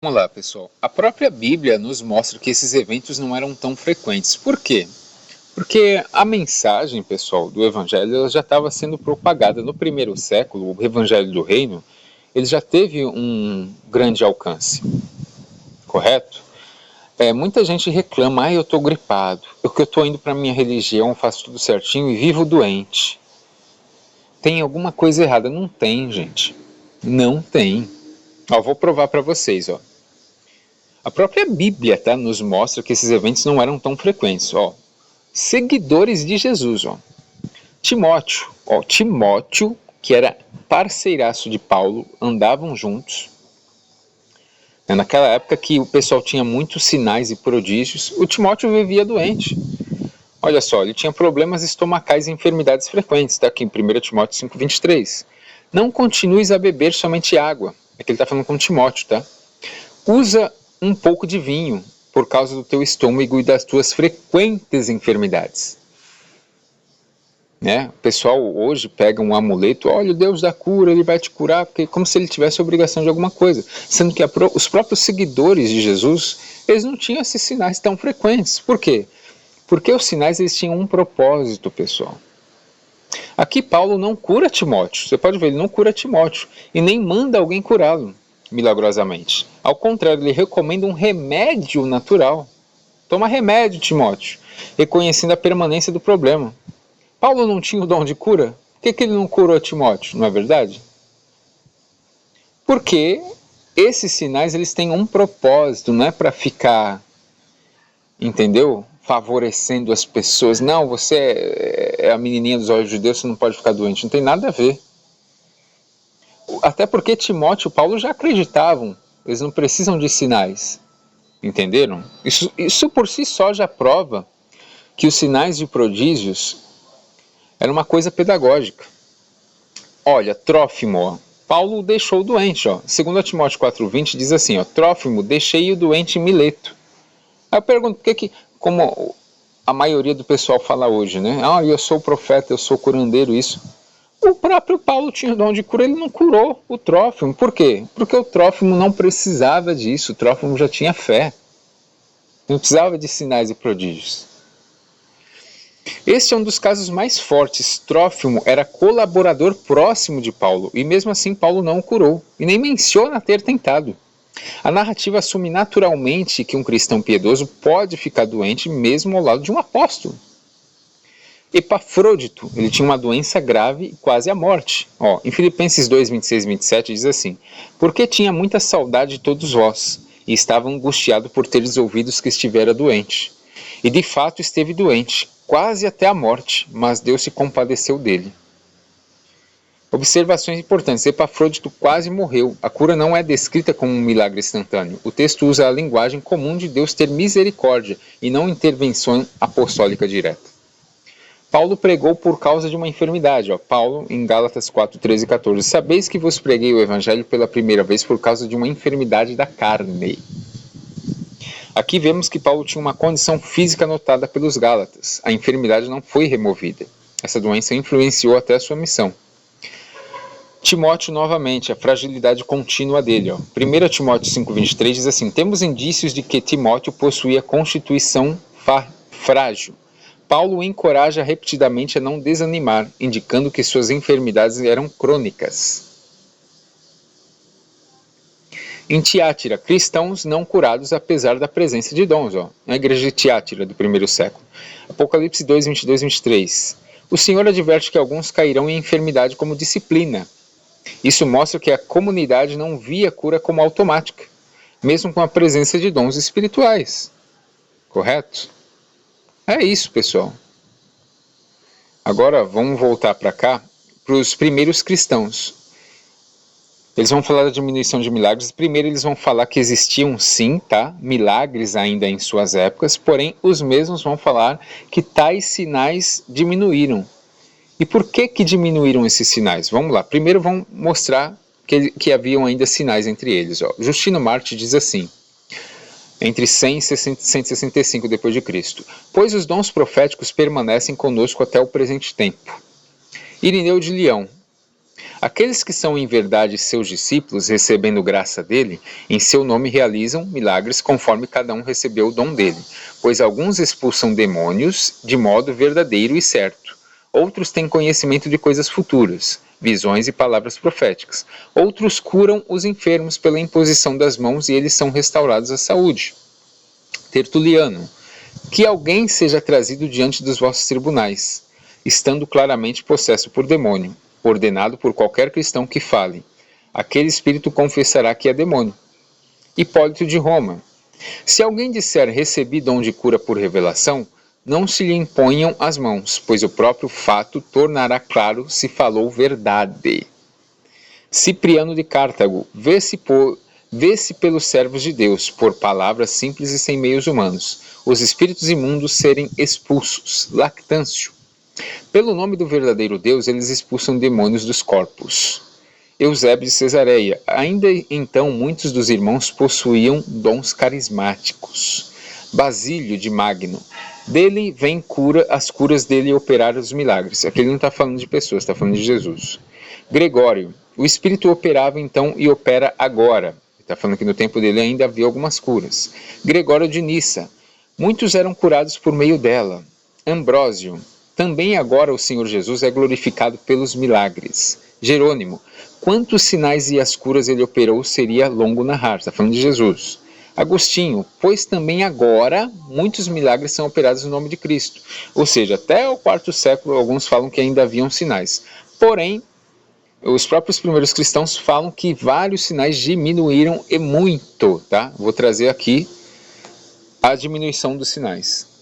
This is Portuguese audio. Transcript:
Vamos lá, pessoal. A própria Bíblia nos mostra que esses eventos não eram tão frequentes. Por quê? Porque a mensagem, pessoal, do Evangelho ela já estava sendo propagada no primeiro século. O Evangelho do Reino ele já teve um grande alcance, correto? Muita gente reclama, eu estou gripado, eu estou indo para a minha religião, faço tudo certinho e vivo doente. Tem alguma coisa errada? Não tem, gente. Não tem. Vou provar para vocês, ó. A própria Bíblia, tá, nos mostra que esses eventos não eram tão frequentes. Seguidores de Jesus, Timóteo, que era parceiraço de Paulo, andavam juntos. Naquela época que o pessoal tinha muitos sinais e prodígios, o Timóteo vivia doente. Olha só, ele tinha problemas estomacais e enfermidades frequentes, está aqui em 1 Timóteo 5,23. Não continues a beber somente água. Aqui ele está falando com Timóteo, tá? Usa um pouco de vinho por causa do teu estômago e das tuas frequentes enfermidades. O pessoal hoje pega um amuleto, olha, o Deus da cura, ele vai te curar, porque como se ele tivesse obrigação de alguma coisa. Sendo que os próprios seguidores de Jesus, eles não tinham esses sinais tão frequentes. Por quê? Porque os sinais eles tinham um propósito, pessoal. Aqui Paulo não cura Timóteo, você pode ver, ele não cura Timóteo e nem manda alguém curá-lo milagrosamente. Ao contrário, ele recomenda um remédio natural. Toma remédio, Timóteo, reconhecendo a permanência do problema. Paulo não tinha o dom de cura? Por que ele não curou Timóteo, não é verdade? Porque esses sinais eles têm um propósito, não é para ficar, entendeu? Favorecendo as pessoas. Não, você é a menininha dos olhos de Deus, você não pode ficar doente. Não tem nada a ver. Até porque Timóteo e Paulo já acreditavam. Eles não precisam de sinais. Entenderam? Isso por si só já prova que os sinais e prodígios eram uma coisa pedagógica. Olha, Trófimo, Paulo deixou doente. 2 Timóteo 4,20 diz assim, Trófimo, deixei o doente em Mileto. Aí eu pergunto, por que, como a maioria do pessoal fala hoje, né? Eu sou profeta, eu sou curandeiro, isso. O próprio Paulo tinha o dom de cura, ele não curou o Trófimo. Por quê? Porque o Trófimo não precisava disso, o Trófimo já tinha fé. Não precisava de sinais e prodígios. Este é um dos casos mais fortes. Trófimo era colaborador próximo de Paulo, e mesmo assim Paulo não o curou, e nem menciona ter tentado. A narrativa assume naturalmente que um cristão piedoso pode ficar doente mesmo ao lado de um apóstolo. Epafrodito, ele tinha uma doença grave e quase a morte. Em Filipenses 2, 26 e 27 diz assim, porque tinha muita saudade de todos vós, e estava angustiado por teres ouvido que estivera doente. E de fato esteve doente, quase até a morte, mas Deus se compadeceu dele. Observações importantes. Epafrodito quase morreu. A cura não é descrita como um milagre instantâneo. O texto usa a linguagem comum de Deus ter misericórdia e não intervenção apostólica direta. Paulo pregou por causa de uma enfermidade. Paulo, em Gálatas 4, 13 e 14. Sabeis que vos preguei o evangelho pela primeira vez por causa de uma enfermidade da carne. Aqui vemos que Paulo tinha uma condição física notada pelos Gálatas. A enfermidade não foi removida. Essa doença influenciou até a sua missão. Timóteo, novamente, a fragilidade contínua dele. 1 Timóteo 5,23 diz assim, temos indícios de que Timóteo possuía constituição frágil. Paulo o encoraja repetidamente a não desanimar, indicando que suas enfermidades eram crônicas. Em Tiátira, cristãos não curados apesar da presença de dons. Na igreja de Tiátira do primeiro século. Apocalipse 2, 22 e 23. O Senhor adverte que alguns cairão em enfermidade como disciplina. Isso mostra que a comunidade não via a cura como automática, mesmo com a presença de dons espirituais. Correto? É isso, pessoal. Agora vamos voltar para cá, para os primeiros cristãos. Eles vão falar da diminuição de milagres. Primeiro eles vão falar que existiam sim, milagres ainda em suas épocas, porém os mesmos vão falar que tais sinais diminuíram. E por que diminuíram esses sinais? Vamos lá. Primeiro vão mostrar que haviam ainda sinais entre eles. Justino Marte diz assim, entre 100 e 165 depois de Cristo. Pois os dons proféticos permanecem conosco até o presente tempo. Irineu de Leão, Aqueles que são em verdade seus discípulos, recebendo graça dele, em seu nome realizam milagres conforme cada um recebeu o dom dele, pois alguns expulsam demônios de modo verdadeiro e certo. Outros têm conhecimento de coisas futuras, visões e palavras proféticas. Outros curam os enfermos pela imposição das mãos e eles são restaurados à saúde. Tertuliano. Que alguém seja trazido diante dos vossos tribunais, estando claramente possesso por demônio, ordenado por qualquer cristão que fale. Aquele espírito confessará que é demônio. Hipólito de Roma. Se alguém disser recebi dom de cura por revelação, não se lhe imponham as mãos, pois o próprio fato tornará claro se falou verdade. Cipriano de Cartago. Vê-se pelos servos de Deus, por palavras simples e sem meios humanos, os espíritos imundos serem expulsos. Lactâncio. Pelo nome do verdadeiro Deus, eles expulsam demônios dos corpos. Eusébio de Cesareia. Ainda então, muitos dos irmãos possuíam dons carismáticos. Basílio de Magno. Dele vem as curas dele operar os milagres. Aqui ele não está falando de pessoas, está falando de Jesus. Gregório. O Espírito operava então e opera agora. Está falando que no tempo dele ainda havia algumas curas. Gregório de Nissa. Muitos eram curados por meio dela. Ambrósio. Também agora o Senhor Jesus é glorificado pelos milagres. Jerônimo. Quantos sinais e as curas ele operou seria longo narrar. Está falando de Jesus. Agostinho. Pois também agora muitos milagres são operados no nome de Cristo. Ou seja, até o quarto século alguns falam que ainda haviam sinais. Porém, os próprios primeiros cristãos falam que vários sinais diminuíram e muito, tá? Vou trazer aqui a diminuição dos sinais.